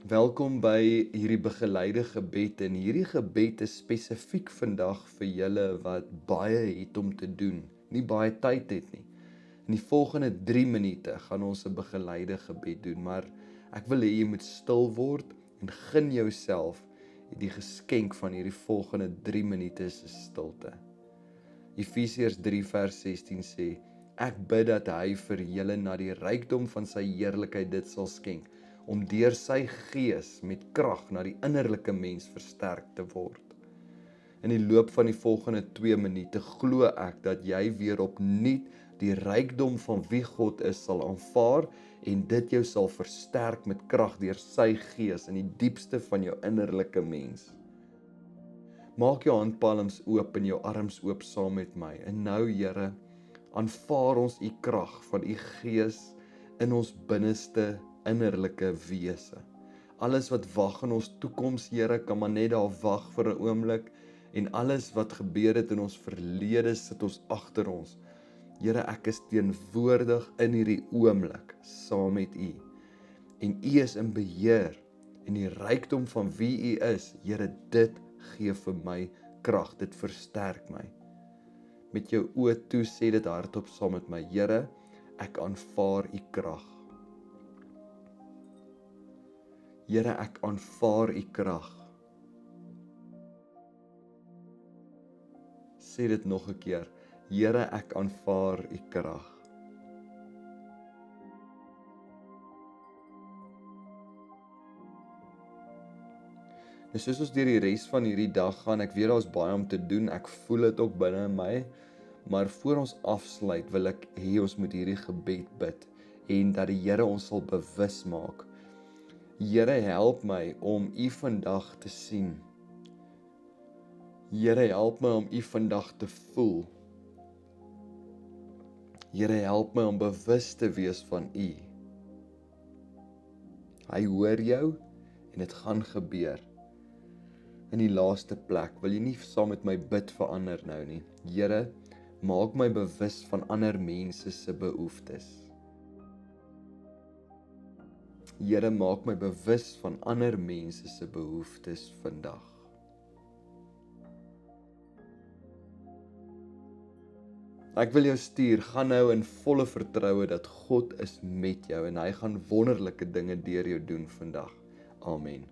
Welkom by hierdie begeleide gebed en hierdie gebed is spesifiek vandag vir julle wat baie het om te doen, nie baie tyd het nie. In die volgende 3 minute gaan ons 'n begeleide gebed doen, maar ek wil hê jy moet stil word en gun jouself die geskenk van hierdie volgende 3 minute se stilte. Efesiërs 3 vers 16 sê, ek bid dat hy vir julle na die rykdom van sy heerlikheid dit sal skenk, om deur sy gees met krag na die innerlike mens versterk te word. In die loop van die volgende 2 minute glo ek dat jy weer opnuut die rykdom van wie God is sal aanvaar en dit jou sal versterk met krag deur sy gees in die diepste van jou innerlike mens. Maak jou handpalms oop en jou arms oop saam met my. En nou, Here, aanvaar ons u krag van u gees in ons binneste innerlike wese. Alles wat wag in ons toekoms, Here, kan maar net daar wag vir 'n oomblik en alles wat gebeur het in ons verlede sit ons agter ons. Here, ek is teenwoordig in hierdie oomblik saam met u. En u is in beheer en die rykdom van wie u is, Here, dit gee vir my krag, dit versterk my. Met jou oë toe sê dit hardop saam met my, Here, ek aanvaar u krag. Here, ek aanvaar u krag. Sê dit nog 'n keer. Here, ek aanvaar u krag. Nou soos ons deur die res van hierdie dag gaan, ek weet daar's baie om te doen, ek voel dit ook binne in my, maar voor ons afsluit wil ek hê ons moet hierdie gebed bid en dat die Here ons sal bewus maak. Here, help my om u vandag te sien. Here, help my om u vandag te voel. Here, help my om bewus te wees van u. Hy hoor jou en dit gaan gebeur. In die laaste plek, wil jy nie saam met my bid vir ander nou nie. Here, maak my bewus van ander mense se behoeftes. Here, maak my bewus van ander mense se behoeftes vandag. Ek wil jou stuur, gaan nou in volle vertroue dat God is met jou en hy gaan wonderlike dinge deur jou doen vandag. Amen.